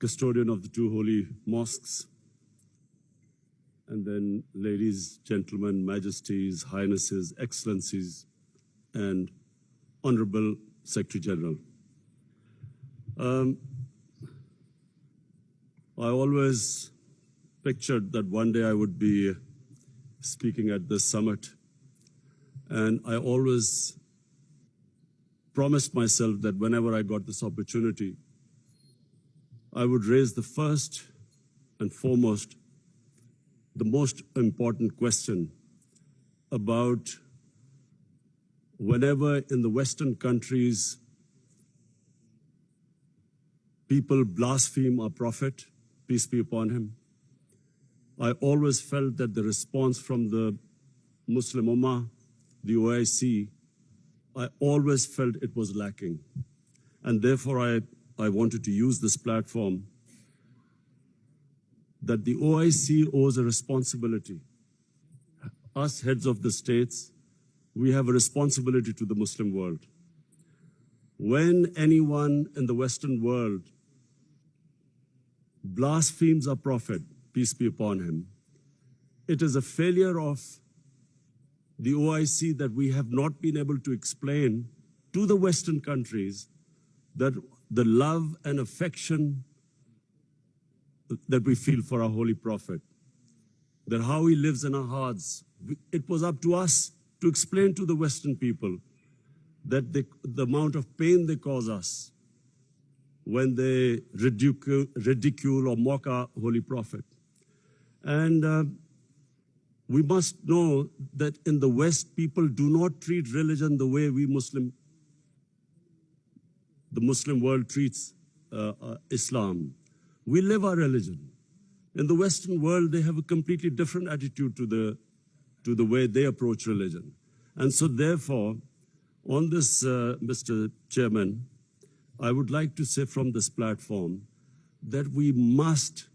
custodian of the two holy mosques, and then ladies, gentlemen, majesties, highnesses, excellencies, and Honorable Secretary General. I always pictured that one day I would be speaking at this summit, and I always promised myself that whenever I got this opportunity, I would raise the first and foremost, the most important question about whenever in the Western countries people blaspheme our Prophet, peace be upon him, I always felt that the response from the Muslim Ummah, the OIC, I always felt it was lacking. And therefore, I wanted to use this platform that the OIC owes a responsibility. Us heads of the states, we have a responsibility to the Muslim world. When anyone in the Western world blasphemes our Prophet, peace be upon him, it is a failure of the OIC that we have not been able to explain to the Western countries that the love and affection that we feel for our Holy Prophet, that how he lives in our hearts. It was up to us to explain to the Western people that the amount of pain they cause us when they ridicule or mock our Holy Prophet. And we must know that in the West, people do not treat religion the way the Muslim world treats Islam. We live our religion. In the Western world, they have a completely different attitude to the way they approach religion. And so therefore, on this, Mr. Chairman, I would like to say from this platform that we must,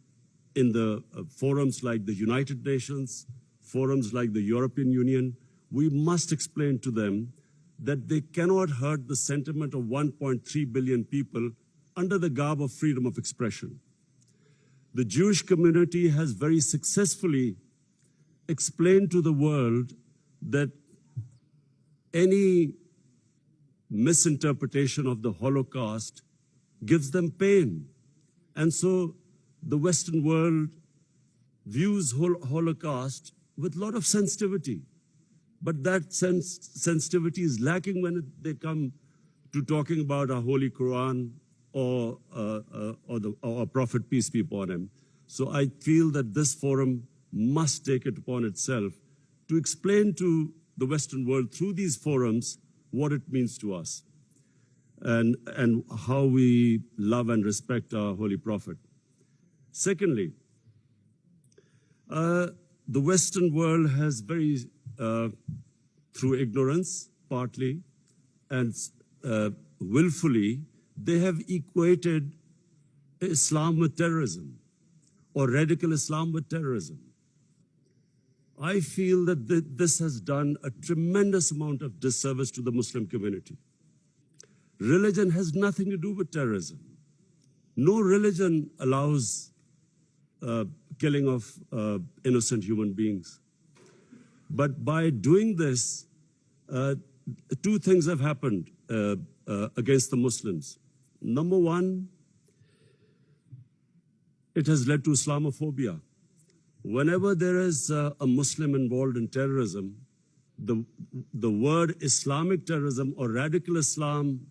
in the forums like the United Nations, forums like the European Union, we must explain to them that they cannot hurt the sentiment of 1.3 billion people under the garb of freedom of expression. The Jewish community has very successfully explained to the world that any misinterpretation of the Holocaust gives them pain. And so the Western world views Holocaust with a lot of sensitivity. But that sensitivity is lacking when they come to talking about our Holy Quran or our Prophet, peace be upon him. So I feel that this forum must take it upon itself to explain to the Western world through these forums what it means to us and how we love and respect our Holy Prophet. Secondly, the Western world has through ignorance, partly, and willfully, they have equated Islam with terrorism, or radical Islam with terrorism. I feel that this has done a tremendous amount of disservice to the Muslim community. Religion has nothing to do with terrorism. No religion allows killing of innocent human beings. But by doing this, two things have happened against the Muslims. Number one, it has led to Islamophobia. Whenever there is a Muslim involved in terrorism, the word Islamic terrorism or radical Islam,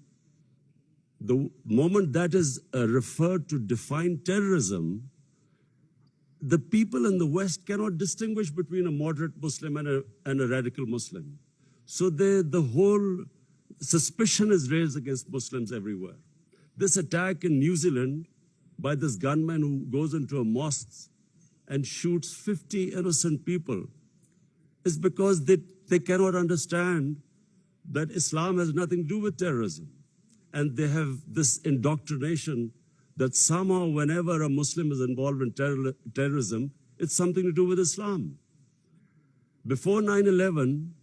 the moment that is referred to define terrorism, the people in the West cannot distinguish between a moderate Muslim and a radical Muslim. So the whole suspicion is raised against Muslims everywhere. This attack in New Zealand by this gunman who goes into a mosque and shoots 50 innocent people is because they cannot understand that Islam has nothing to do with terrorism. And they have this indoctrination that somehow whenever a Muslim is involved in terrorism, it's something to do with Islam. Before 9/11,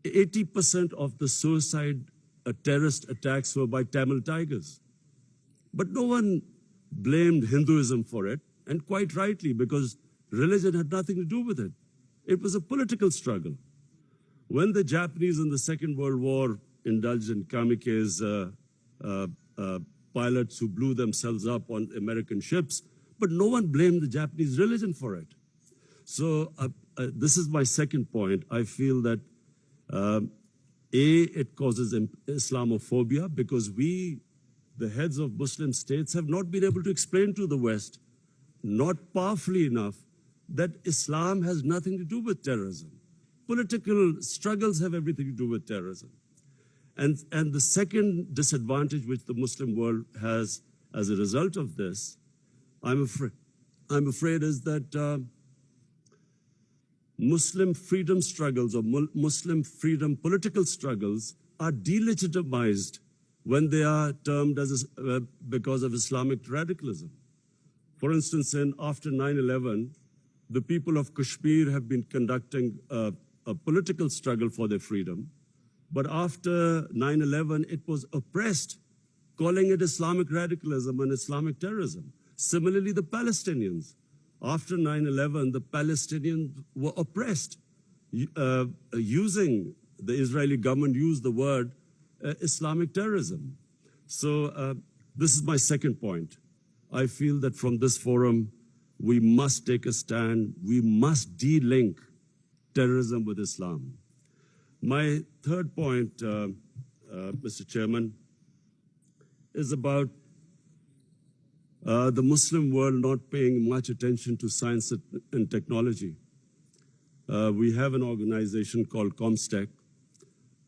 80% of the suicide terrorist attacks were by Tamil Tigers. But no one blamed Hinduism for it, and quite rightly, because religion had nothing to do with it. It was a political struggle. When the Japanese in the Second World War indulged in kamikaze pilots who blew themselves up on American ships, but no one blamed the Japanese religion for it. So this is my second point. I feel that it causes Islamophobia because we, the heads of Muslim states, have not been able to explain to the West, not powerfully enough, that Islam has nothing to do with terrorism. Political struggles have everything to do with terrorism. And the second disadvantage which the Muslim world has as a result of this, I'm afraid is that Muslim freedom struggles or Muslim freedom political struggles are delegitimized when they are termed as because of Islamic radicalism. For instance, after 9/11, the people of Kashmir have been conducting a political struggle for their freedom. But after 9/11, it was oppressed, calling it Islamic radicalism and Islamic terrorism. Similarly, the Palestinians. After 9/11, the Palestinians were oppressed, using, the Israeli government used the word Islamic terrorism. So this is my second point. I feel that from this forum, we must take a stand. We must de-link terrorism with Islam. My third point, Mr. Chairman, is about the Muslim world not paying much attention to science and technology. We have an organization called ComStech.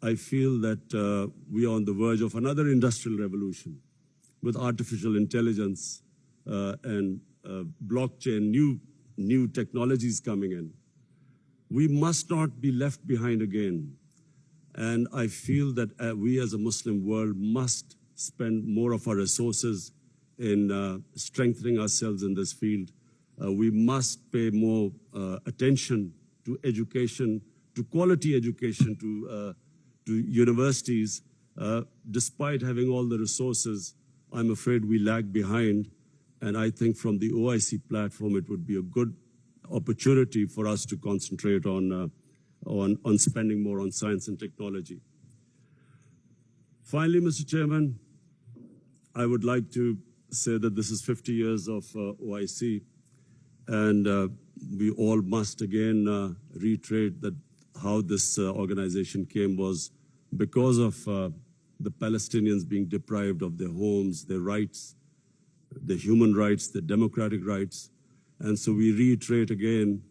I feel that we are on the verge of another industrial revolution with artificial intelligence and blockchain, new technologies coming in. We must not be left behind again. And I feel that we as a Muslim world must spend more of our resources in strengthening ourselves in this field. We must pay more attention to education, to quality education, to universities. Despite having all the resources, I'm afraid we lag behind. And I think from the OIC platform, it would be a good opportunity for us to concentrate on spending more on science and technology. Finally, Mr. Chairman, I would like to say that this is 50 years of OIC, and we all must again reiterate that how this organization came was because of the Palestinians being deprived of their homes, their rights, their human rights, their democratic rights. And so we reiterate again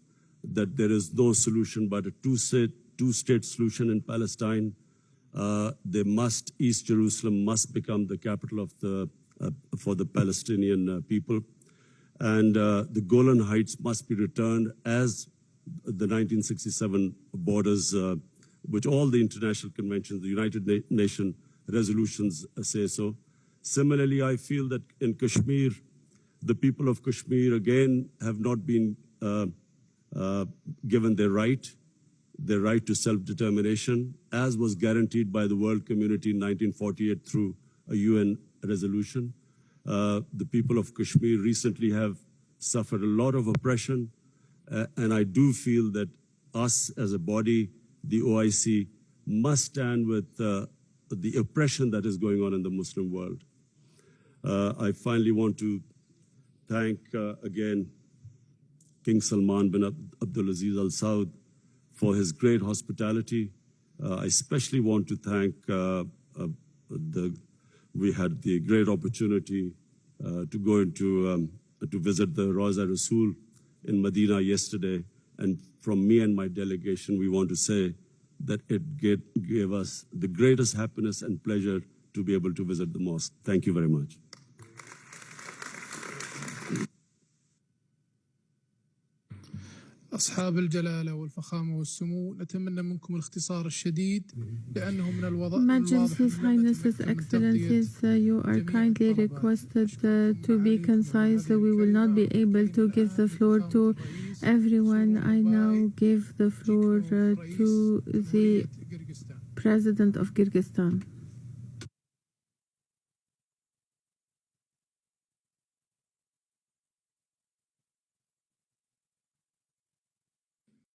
that there is no solution but a two-state solution in Palestine. East Jerusalem must become the capital of for the Palestinian people. And the Golan Heights must be returned as the 1967 borders, which all the international conventions, the United Nations resolutions say so. Similarly, I feel that in Kashmir, the people of Kashmir, again, have not been given their right to self-determination, as was guaranteed by the world community in 1948 through a UN resolution. The people of Kashmir recently have suffered a lot of oppression, and I do feel that us as a body, the OIC, must stand with the oppression that is going on in the Muslim world. I finally want to thank again King Salman bin Abdulaziz Al Saud for his great hospitality. I especially want to thank we had the great opportunity to go into to visit the Rawza Rasul in Medina yesterday, and from me and my delegation, we want to say that it gave us the greatest happiness and pleasure to be able to visit the mosque. Thank you very much. أصحاب الجلالة والفخامة والسمو، نتمنى منكم الاختصار الشديد لأنه من الواضح. His Highnesses, Excellencies, you are kindly requested to be concise. We will not be able to give the floor to everyone. I now give the floor to the President of Kyrgyzstan.